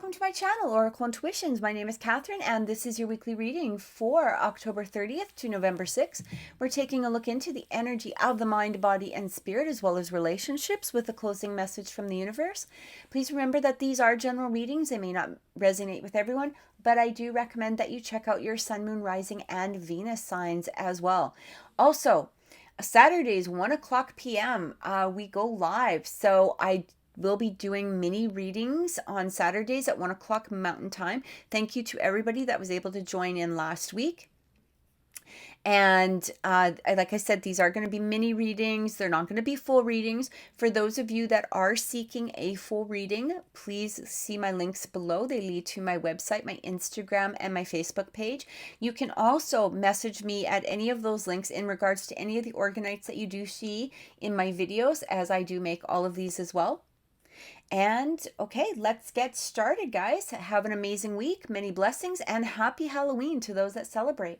welcome to my channel, Oracle Intuitions. My name is Catherine, and this is your weekly reading for October 30th to November 6th. We're taking a look into the energy of the mind, body, and spirit, as well as relationships, with a closing message from the universe. Please remember that these are general readings. They may not resonate with everyone, but I do recommend that you check out your sun, moon, rising, and Venus signs as well. Also, Saturdays, 1 o'clock p.m., we go live. So we'll be doing mini readings on Saturdays at 1 o'clock Mountain Time. Thank you to everybody that was able to join in last week. And like I said, these are going to be mini readings. They're not going to be full readings. For those of you that are seeking a full reading, please see my links below. They lead to my website, my Instagram, and my Facebook page. You can also message me at any of those links in regards to any of the organites that you do see in my videos, as I do make all of these as well. And okay, let's get started, guys. Have an amazing week, many blessings, and happy Halloween to those that celebrate.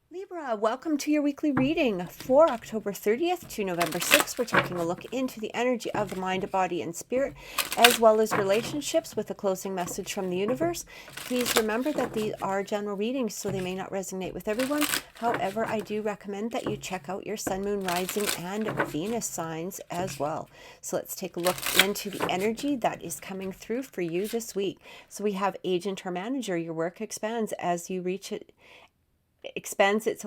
Libra, welcome to your weekly reading for October 30th to November 6th. We're taking a look into the energy of the mind, body, and spirit, as well as relationships, with a closing message from the universe. Please remember that these are general readings, so they may not resonate with everyone. However, I do recommend that you check out your sun, moon, rising, and Venus signs as well. So let's take a look into the energy that is coming through for you this week. So we have agent or manager. Your work expands as you reach it. Expands its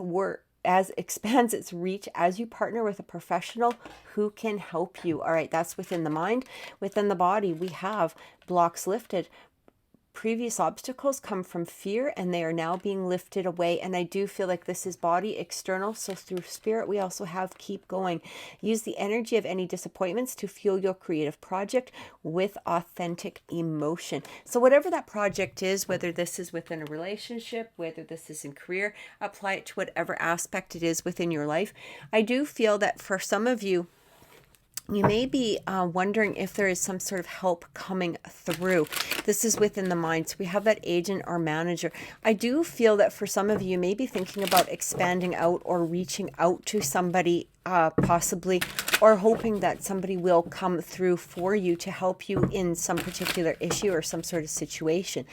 reach as you partner with a professional who can help you. All right, that's within the mind. Within the body, we have blocks lifted. Previous obstacles come from fear, and they are now being lifted away. And I do feel like this is body external. So through spirit, we also have keep going. Use the energy of any disappointments to fuel your creative project with authentic emotion. So whatever that project is, whether this is within a relationship, whether this is in career, apply it to whatever aspect it is within your life. I do feel that for some of you, you may be wondering if there is some sort of help coming through. This is within the mind. So we have that agent or manager. I do feel that for some of you, you may be thinking about expanding out or reaching out to somebody possibly, or hoping that somebody will come through for you to help you in some particular issue or some sort of situation.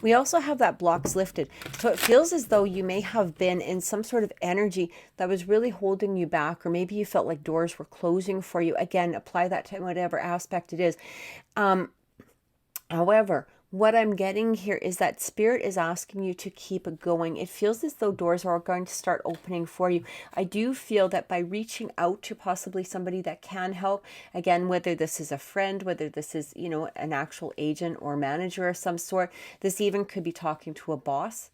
We also have that blocks lifted. So it feels as though you may have been in some sort of energy that was really holding you back, or maybe you felt like doors were closing for you. Again, apply that to whatever aspect it is. However, what I'm getting here is that spirit is asking you to keep going. It feels as though doors are going to start opening for you. I do feel that by reaching out to possibly somebody that can help, again, whether this is a friend, whether this is, an actual agent or manager of some sort, this even could be talking to a boss.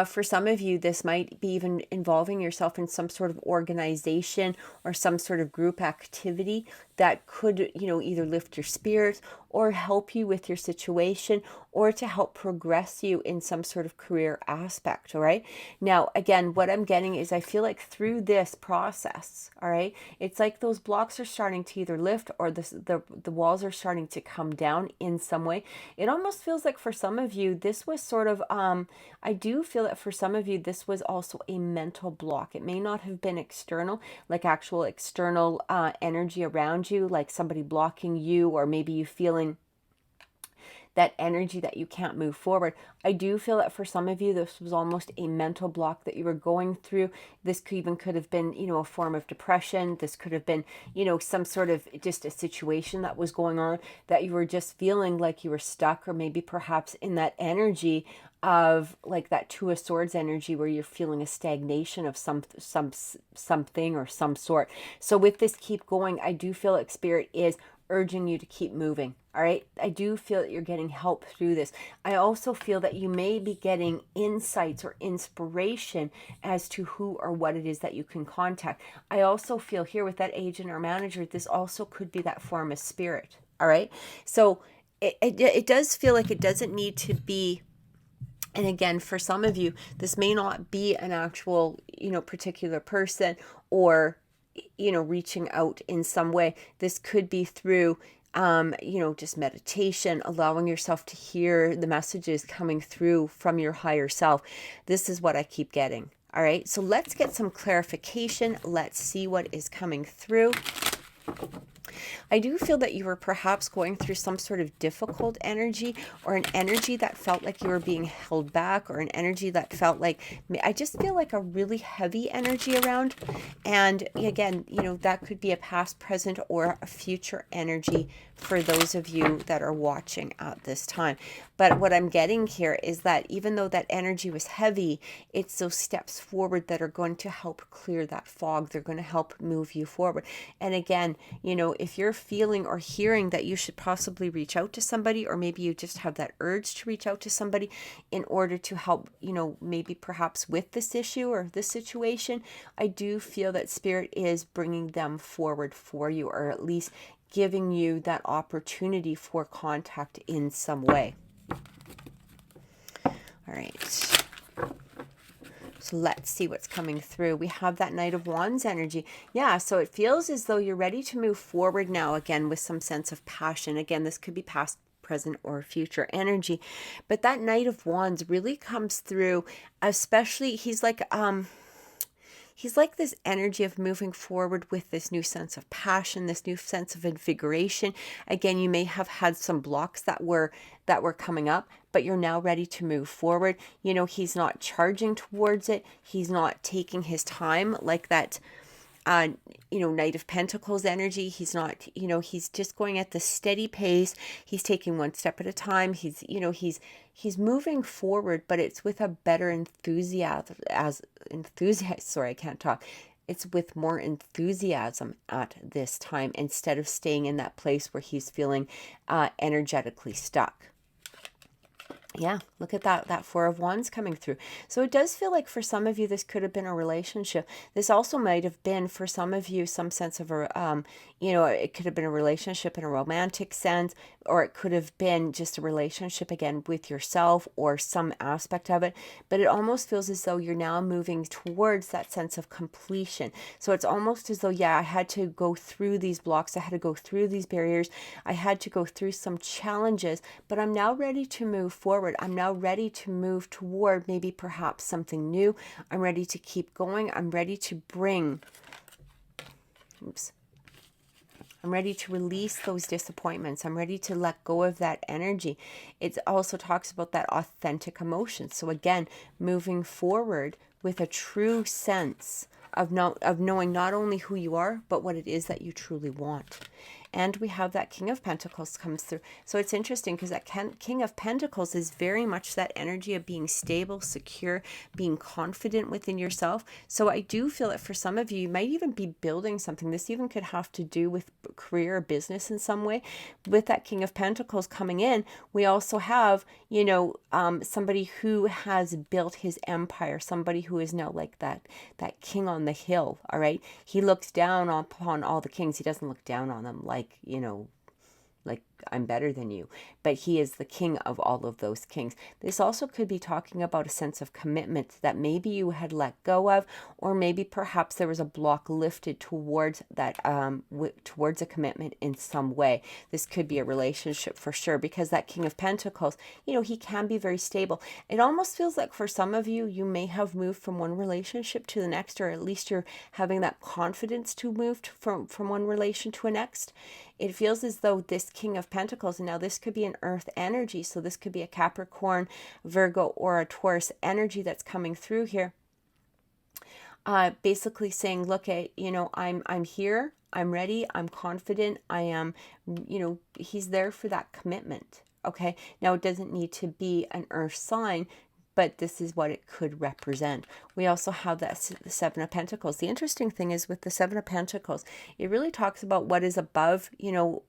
For some of you, this might be even involving yourself in some sort of organization or some sort of group activity that could, either lift your spirits or help you with your situation, or to help progress you in some sort of career aspect. All right. Now, again, what I'm getting is I feel like through this process, all right, it's like those blocks are starting to either lift, or the walls are starting to come down in some way. It almost feels like for some of you, this was sort of, I do feel that for some of you, this was also a mental block. It may not have been external, like actual external energy around you, like somebody blocking you, or maybe you feeling that energy that you can't move forward. I do feel that for some of you, this was almost a mental block that you were going through. This could have been, a form of depression. This could have been, some sort of just a situation that was going on, that you were just feeling like you were stuck, or maybe perhaps in that energy of like that Two of Swords energy, where you're feeling a stagnation of something or some sort. So with this keep going, I do feel like spirit is urging you to keep moving. All right. I do feel that you're getting help through this. I also feel that you may be getting insights or inspiration as to who or what it is that you can contact. I also feel here with that agent or manager, this also could be that form of spirit. All right. So it does feel like it doesn't need to be. And again, for some of you, this may not be an actual, particular person, or, reaching out in some way. This could be through, just meditation, allowing yourself to hear the messages coming through from your higher self. This is what I keep getting. All right. So let's get some clarification. Let's see what is coming through. I do feel that you were perhaps going through some sort of difficult energy, or an energy that felt like you were being held back, or an energy that felt like, I just feel like a really heavy energy around. And again, you know, that could be a past, present, or a future energy for those of you that are watching at this time. But what I'm getting here is that even though that energy was heavy, it's those steps forward that are going to help clear that fog. They're going to help move you forward. And again, you know, if you're feeling or hearing that you should possibly reach out to somebody, or maybe you just have that urge to reach out to somebody in order to help, you know, maybe perhaps with this issue or this situation, I do feel that Spirit is bringing them forward for you, or at least giving you that opportunity for contact in some way. All right. So let's see what's coming through. We have that Knight of Wands energy. Yeah, so it feels as though you're ready to move forward now, again, with some sense of passion. Again, this could be past, present, or future energy. But that Knight of Wands really comes through, especially, he's like this energy of moving forward with this new sense of passion, this new sense of invigoration. Again, you may have had some blocks that were coming up, but you're now ready to move forward. You know, he's not charging towards it. He's not taking his time like that, you know, Knight of Pentacles energy. He's not, you know, he's just going at the steady pace. He's taking one step at a time. He's, you know, he's moving forward, but it's with a better enthusiasm, sorry, I can't talk. It's with more enthusiasm at this time, instead of staying in that place where he's feeling energetically stuck. Yeah, look at that Four of Wands coming through. So it does feel like for some of you, this could have been a relationship. This also might have been for some of you some sense of a, you know, it could have been a relationship in a romantic sense, or it could have been just a relationship again with yourself or some aspect of it. But it almost feels as though you're now moving towards that sense of completion. So it's almost as though, yeah, I had to go through these blocks. I had to go through these barriers. I had to go through some challenges, but I'm now ready to move forward. I'm now ready to move toward maybe perhaps something new. I'm ready to keep going. I'm ready to bring, I'm ready to release those disappointments. I'm ready to let go of that energy. It also talks about that authentic emotion. So again, moving forward with a true sense of knowing not only who you are, but what it is that you truly want. And we have that King of Pentacles comes through. So it's interesting because that King of Pentacles is very much that energy of being stable, secure, being confident within yourself. So I do feel that for some of you, you might even be building something. This even could have to do with career or business in some way. With that King of Pentacles coming in, we also have, you know, somebody who has built his empire, somebody who is now like that king on the hill, all right? He looks down upon all the kings. He doesn't look down on them like, you know, like I'm better than you, but he is the king of all of those kings. This also could be talking about a sense of commitment that maybe you had let go of, or maybe perhaps there was a block lifted towards that, towards a commitment in some way. This could be a relationship for sure, because that King of Pentacles, you know, he can be very stable. It almost feels like for some of you, you may have moved from one relationship to the next, or at least you're having that confidence to move from one relation to a next. It feels as though this King of Pentacles, and now this could be an earth energy, so this could be a Capricorn, Virgo, or a Taurus energy that's coming through here. Basically saying, look, you know, I'm here, I'm ready, I'm confident, I am, you know, he's there for that commitment. Okay, now it doesn't need to be an earth sign, but this is what it could represent. We also have the Seven of Pentacles. The interesting thing is with the Seven of Pentacles, it really talks about what is above, you know,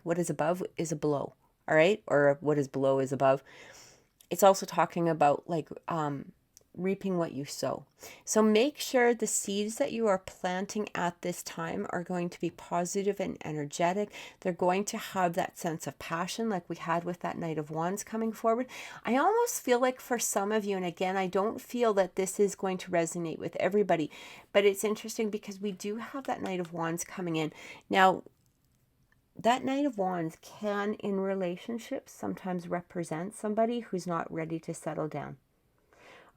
what is above is below, all right? Or what is below is above. It's also talking about like reaping what you sow. So make sure the seeds that you are planting at this time are going to be positive and energetic. They're going to have that sense of passion like we had with that Knight of Wands coming forward. I almost feel like for some of you, and again, I don't feel that this is going to resonate with everybody, but it's interesting because we do have that Knight of Wands coming in. Now, that Knight of Wands can, in relationships, sometimes represent somebody who's not ready to settle down.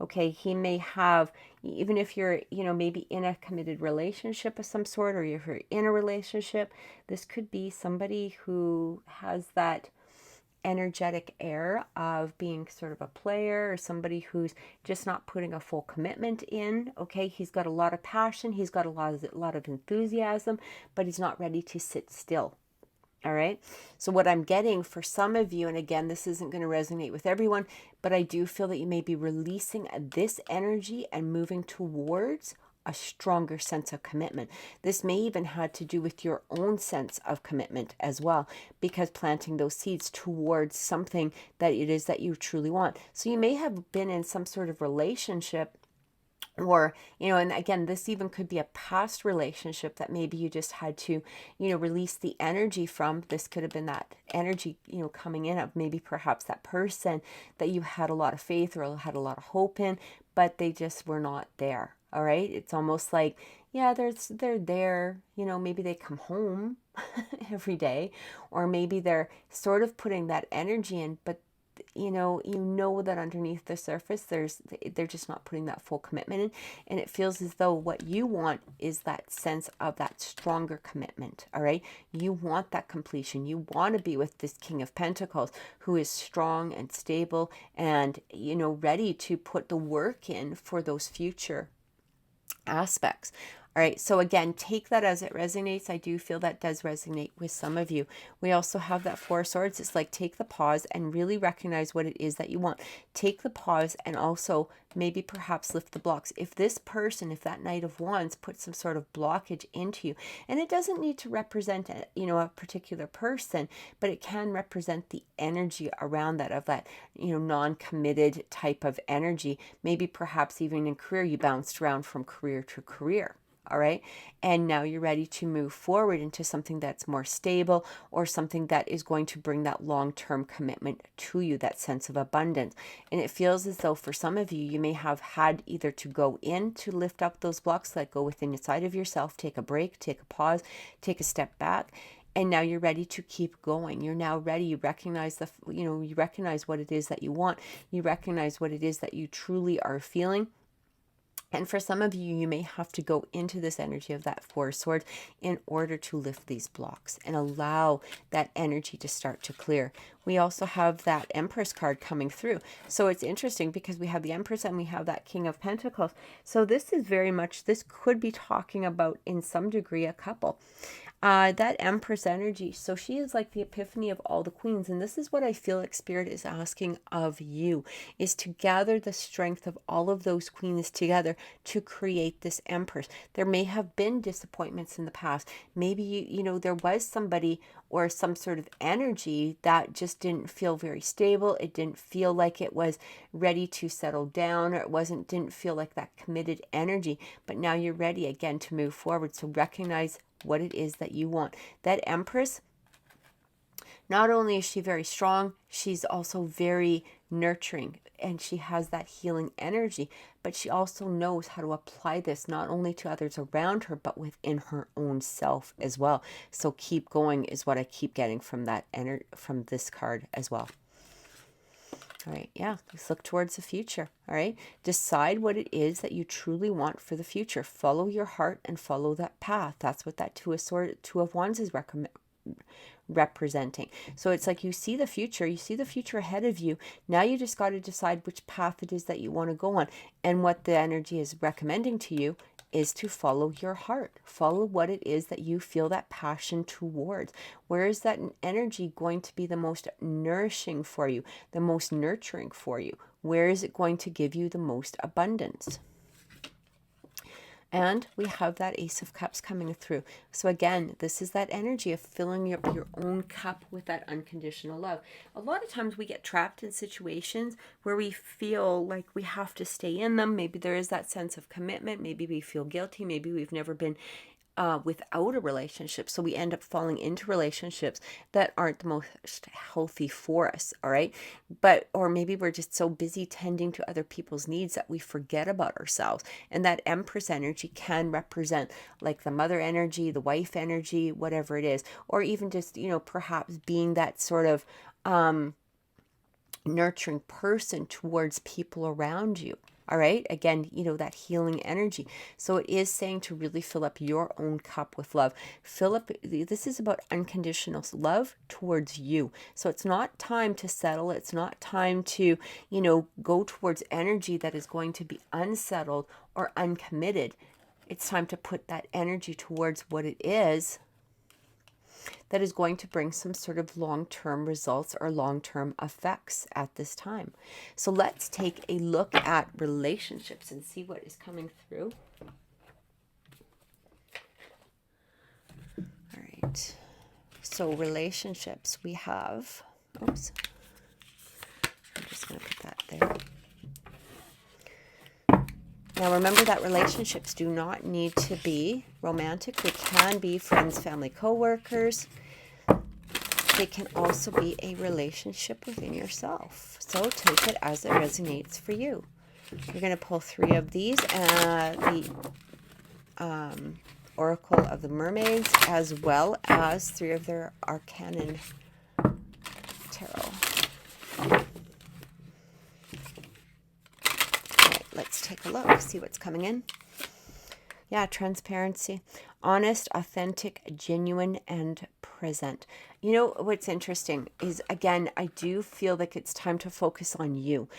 Okay, he may have, even if you're, maybe in a committed relationship of some sort, or if you're in a relationship, this could be somebody who has that energetic air of being sort of a player, or somebody who's just not putting a full commitment in. Okay, he's got a lot of passion, he's got a lot of enthusiasm, but he's not ready to sit still. All right. So what I'm getting for some of you, and again, this isn't going to resonate with everyone, but I do feel that you may be releasing this energy and moving towards a stronger sense of commitment. This may even have to do with your own sense of commitment as well, because planting those seeds towards something that it is that you truly want. So you may have been in some sort of relationship, or, and again, this even could be a past relationship that maybe you just had to, release the energy from. This could have been that energy, coming in of maybe perhaps that person that you had a lot of faith or had a lot of hope in, but they just were not there. All right. It's almost like, yeah, they're there, maybe they come home every day, or maybe they're sort of putting that energy in, but you know that underneath the surface they're just not putting that full commitment in, and it feels as though what you want is that sense of that stronger commitment. All right, you want that completion. You want to be with this King of Pentacles, who is strong and stable and ready to put the work in for those future aspects. All right, so again, take that as it resonates. I do feel that does resonate with some of you. We also have that Four of Swords. It's like, take the pause and really recognize what it is that you want. Take the pause and also maybe perhaps lift the blocks. If this person, if that Knight of Wands puts some sort of blockage into you, and it doesn't need to represent a particular person, but it can represent the energy around that, of that non-committed type of energy. Maybe perhaps even in career, you bounced around from career to career. All right. And now you're ready to move forward into something that's more stable, or something that is going to bring that long-term commitment to you, that sense of abundance. And it feels as though for some of you, you may have had either to go in to lift up those blocks, that go within inside of yourself, take a break, take a pause, take a step back. And now you're ready to keep going. You're now ready. You recognize you recognize what it is that you want. You recognize what it is that you truly are feeling. And for some of you, you may have to go into this energy of that Four of Swords in order to lift these blocks and allow that energy to start to clear. We also have that Empress card coming through. So it's interesting because we have the Empress and we have that King of Pentacles. So this is very much, this could be talking about in some degree a couple. That Empress energy, so she is like the epiphany of all the queens, and this is what I feel like Spirit is asking of you, is to gather the strength of all of those queens together to create this Empress. There may have been disappointments in the past. Maybe there was somebody or some sort of energy that just didn't feel very stable. It didn't feel like it was ready to settle down, or it didn't feel like that committed energy. But now you're ready again to move forward. So recognize what it is that you want. That Empress, not only is she very strong, she's also very nurturing, and she has that healing energy, but she also knows how to apply this not only to others around her, but within her own self as well. So keep going is what I keep getting from that from this card as well. All right, yeah, let's look towards the future. All right, decide what it is that you truly want for the future. Follow your heart and follow that path. That's what that Two of Wands is representing. So it's like you see the future ahead of you. Now you just got to decide which path it is that you want to go on. And what the energy is recommending to you is to follow your heart. Follow what it is that you feel that passion towards. Where is that energy going to be the most nourishing for you, the most nurturing for you? Where is it going to give you the most abundance? And we have that Ace of Cups coming through. So again, this is that energy of filling your own cup with that unconditional love. A lot of times we get trapped in situations where we feel like we have to stay in them. Maybe there is that sense of commitment. Maybe we feel guilty. Maybe we've never been without a relationship. So we end up falling into relationships that aren't the most healthy for us. All right. Or maybe we're just so busy tending to other people's needs that we forget about ourselves. And that Empress energy can represent like the mother energy, the wife energy, whatever it is, or even just, perhaps being that sort of, nurturing person towards people around you. All right. Again, you know, that healing energy. So it is saying to really fill up your own cup with love. Fill up. This is about unconditional love towards you. So it's not time to settle. It's not time to, you know, go towards energy that is going to be unsettled or uncommitted. It's time to put that energy towards what it is that is going to bring some sort of long-term results or long-term effects at this time. So let's take a look at relationships and see what is coming through. All right. So relationships, we have, oops, I'm just going to put that there. Now remember that relationships do not need to be romantic. They can be friends, family, co-workers. They can also be a relationship within yourself. So take it as it resonates for you. You're going to pull 3 of these, the Oracle of the Mermaids, as well as 3 of their Arcana Tarot. Let's take a look, see what's coming in. Yeah, transparency, honest, authentic, genuine, and present. You know, what's interesting is, again, I do feel like it's time to focus on you.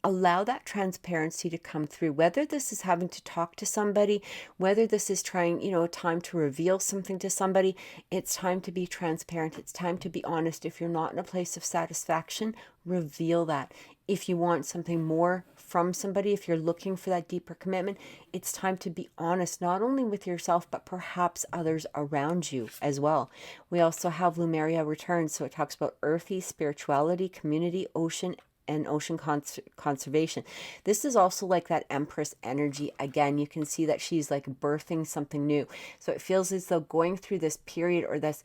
Allow that transparency to come through, whether this is having to talk to somebody, whether this is trying, you know, time to reveal something to somebody. It's time to be transparent. It's time to be honest. If you're not in a place of satisfaction, reveal that. If you want something more from somebody, if you're looking for that deeper commitment, it's time to be honest, not only with yourself, but perhaps others around you as well. We also have Lumeria returns. So it talks about earthy, spirituality, community, ocean, and ocean conservation. This is also like that Empress energy. Again, you can see that she's like birthing something new. So it feels as though going through this period or this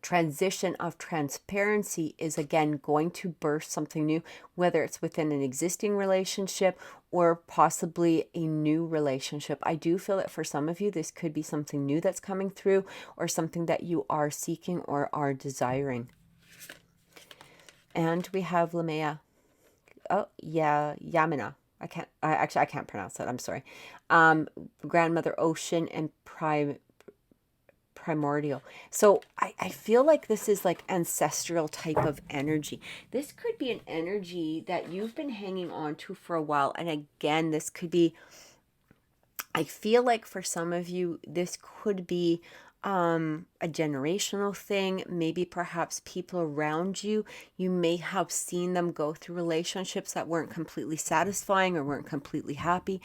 transition of transparency is again going to birth something new, whether it's within an existing relationship or possibly a new relationship. I do feel that for some of you, this could be something new that's coming through or something that you are seeking or are desiring. And we have Lamea. Oh, yeah, Yamina. I can't pronounce that. I'm sorry. Grandmother Ocean and Primordial. So I feel like this is like ancestral type of energy. This could be an energy that you've been hanging on to for a while. And again, this could be, I feel like for some of you, this could be a generational thing. Maybe perhaps people around you, you may have seen them go through relationships that weren't completely satisfying or weren't completely happy.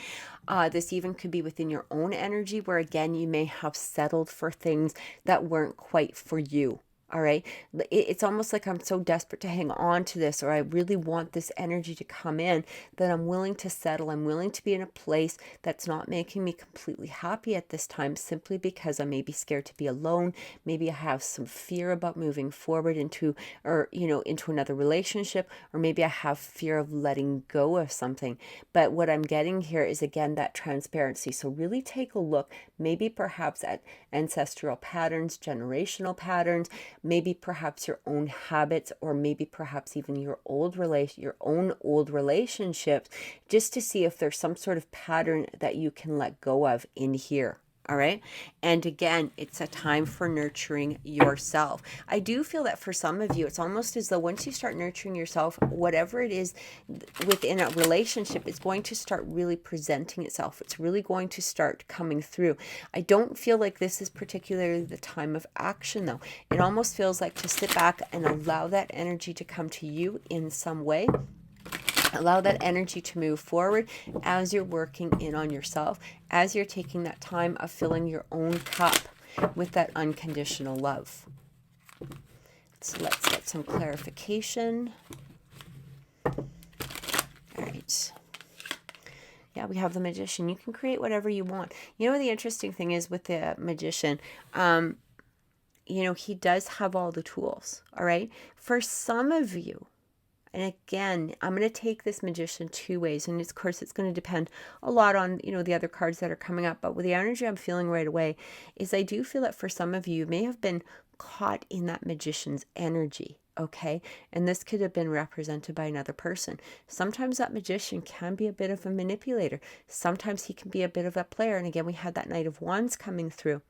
This even could be within your own energy where again, you may have settled for things that weren't quite for you. All right. It's almost like I'm so desperate to hang on to this, or I really want this energy to come in, that I'm willing to settle. I'm willing to be in a place that's not making me completely happy at this time, simply because I may be scared to be alone. Maybe I have some fear about moving forward into another relationship, or maybe I have fear of letting go of something. But what I'm getting here is again, that transparency. So really take a look, maybe perhaps at ancestral patterns, generational patterns, maybe perhaps your own habits, or maybe perhaps even your own old relationships, just to see if there's some sort of pattern that you can let go of in here. All right. And again, it's a time for nurturing yourself. I do feel that for some of you, it's almost as though once you start nurturing yourself, whatever it is within a relationship, it's going to start really presenting itself. It's really going to start coming through. I don't feel like this is particularly the time of action, though. It almost feels like to sit back and allow that energy to come to you in some way. Allow that energy to move forward as you're working in on yourself, as you're taking that time of filling your own cup with that unconditional love. So let's get some clarification. All right. Yeah, we have the Magician. You can create whatever you want. You know, the interesting thing is with the Magician, he does have all the tools, all right? For some of you, and again, I'm going to take this Magician 2 ways. And of course, it's going to depend a lot on, the other cards that are coming up. But with the energy I'm feeling right away is I do feel that for some of you, you may have been caught in that Magician's energy. okay? And this could have been represented by another person. Sometimes that magician can be a bit of a manipulator. Sometimes he can be a bit of a player. And again, we had that Knight of Wands coming through.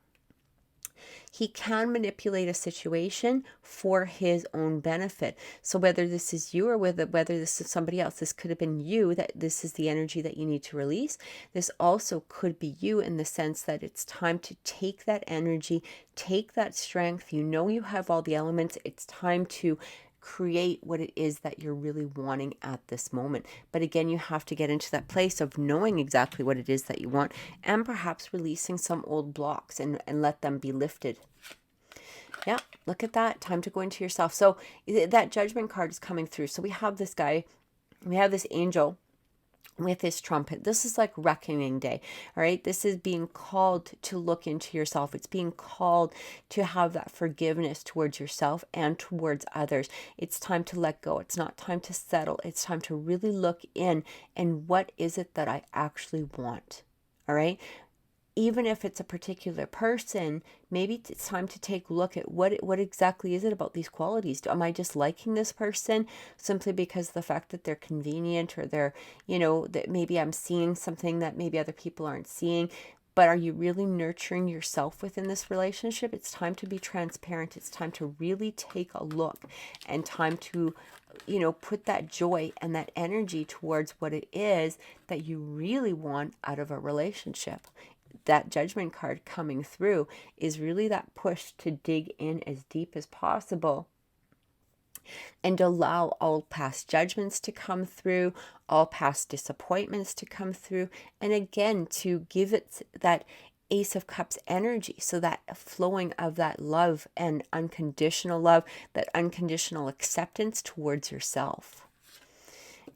He can manipulate a situation for his own benefit. So whether this is you or whether this is somebody else, this could have been you, that this is the energy that you need to release. This also could be you in the sense that it's time to take that energy, take that strength. You know you have all the elements. It's time to create what it is that you're really wanting at this moment. But again, you have to get into that place of knowing exactly what it is that you want, and perhaps releasing some old blocks and let them be lifted. Yeah, look at that. Time to go into yourself. So that Judgment card is coming through. So we have this guy, we have this angel with his trumpet. This is like reckoning day. All right. This is being called to look into yourself. It's being called to have that forgiveness towards yourself and towards others. It's time to let go. It's not time to settle. It's time to really look in and what is it that I actually want? All right. Even if it's a particular person, maybe it's time to take a look at what exactly is it about these qualities. Am I just liking this person simply because of the fact that they're convenient, or they're, that maybe I'm seeing something that maybe other people aren't seeing? But are you really nurturing yourself within this relationship? It's time to be transparent. It's time to really take a look, and time to, put that joy and that energy towards what it is that you really want out of a relationship. That Judgment card coming through is really that push to dig in as deep as possible and allow all past judgments to come through, all past disappointments to come through, and again, to give it that Ace of Cups energy, so that flowing of that love and unconditional love, that unconditional acceptance towards yourself.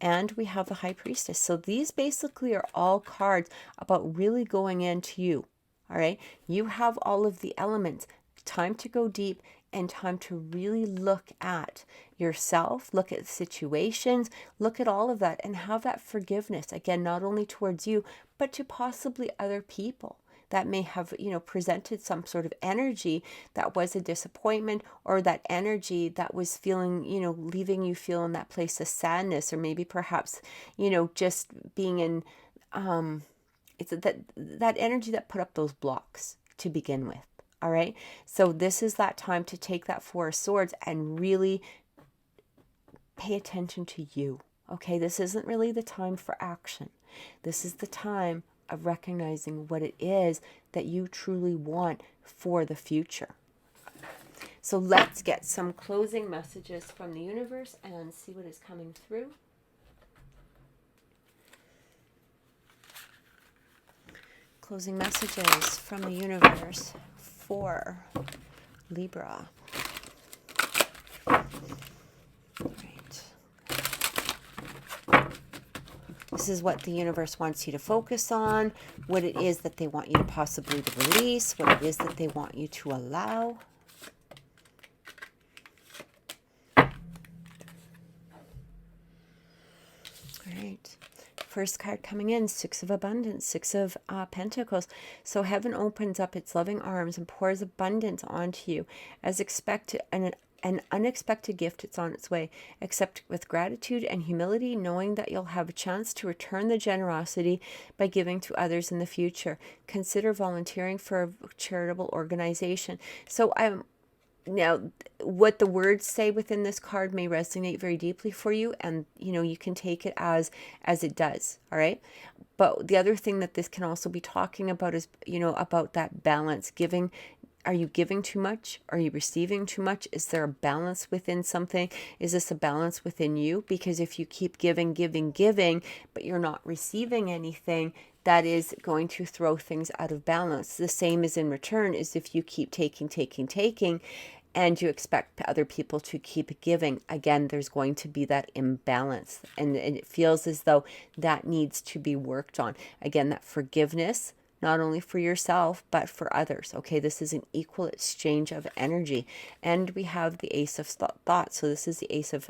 And we have the High Priestess. So these basically are all cards about really going into you. All right. You have all of the elements. Time to go deep and time to really look at yourself, look at situations, look at all of that, and have that forgiveness. Again, not only towards you, but to possibly other people that may have, presented some sort of energy that was a disappointment, or that energy that was feeling, leaving you feel in that place of sadness, or maybe perhaps, just being in, it's that energy that put up those blocks to begin with. All right. So this is that time to take that Four of Swords and really pay attention to you. Okay. This isn't really the time for action. This is the time of recognizing what it is that you truly want for the future. So let's get some closing messages from the universe and see what is coming through. Closing messages from the universe for Libra. This is what the universe wants you to focus on, what it is that they want you to possibly release, what it is that they want you to allow. All right. First card coming in, Six of Abundance, Six of Pentacles. So heaven opens up its loving arms and pours abundance onto you as expected, and an unexpected gift is on its way. Accept with gratitude and humility, knowing that you'll have a chance to return the generosity by giving to others in the future. Consider volunteering for a charitable organization. So now, what the words say within this card may resonate very deeply for you, and you can take it as it does. All right. But the other thing that this can also be talking about is, about that balance. Giving. Are you giving too much? Are you receiving too much? Is there a balance within something? Is this a balance within you? Because if you keep giving, but you're not receiving anything, that is going to throw things out of balance. The same as in return is if you keep taking, and you expect other people to keep giving. Again, there's going to be that imbalance. And it feels as though that needs to be worked on. Again, that forgiveness, not only for yourself, but for others. Okay, this is an equal exchange of energy. And we have the Ace of Thoughts. So this is the Ace of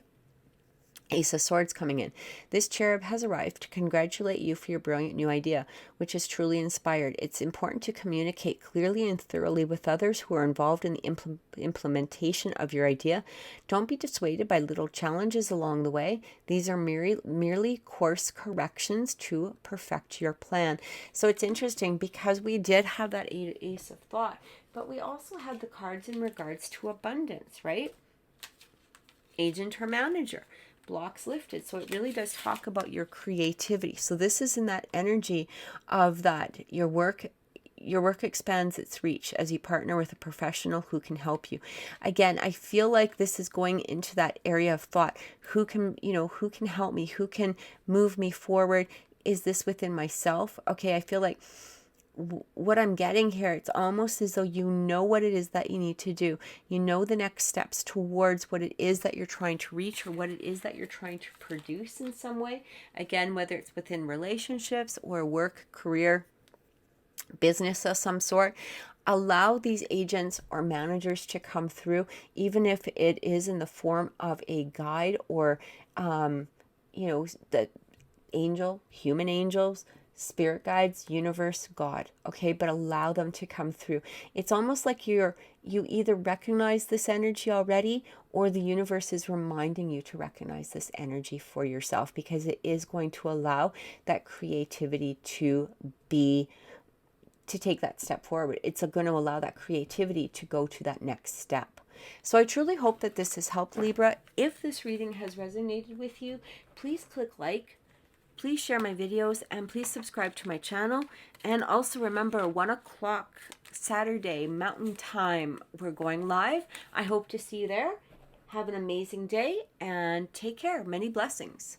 Ace of Swords coming in. This cherub has arrived to congratulate you for your brilliant new idea, which is truly inspired. It's important to communicate clearly and thoroughly with others who are involved in the implementation of your idea. Don't be dissuaded by little challenges along the way. These are merely course corrections to perfect your plan. So it's interesting because we did have that Ace of Thought, but we also had the cards in regards to abundance, right? Agent or manager. Blocks lifted. So it really does talk about your creativity. So this is in that energy of that your work expands its reach as you partner with a professional who can help you. Again, I feel like this is going into that area of thought. Who can help me? Who can move me forward? Is this within myself? Okay, I feel like what I'm getting here, it's almost as though you know what it is that you need to do. You know the next steps towards what it is that you're trying to reach or what it is that you're trying to produce in some way. Again, whether it's within relationships or work, career, business of some sort. Allow these agents or managers to come through, even if it is in the form of a guide or, the human angels, spirit guides, universe, God, okay? But allow them to come through. It's almost like you either recognize this energy already or the universe is reminding you to recognize this energy for yourself, because it is going to allow that creativity to take that step forward. It's going to allow that creativity to go to that next step. So I truly hope that this has helped, Libra. If this reading has resonated with you, please click like. Please share my videos and please subscribe to my channel. And also remember, 1 o'clock Saturday Mountain Time, we're going live. I hope to see you there. Have an amazing day and take care. Many blessings.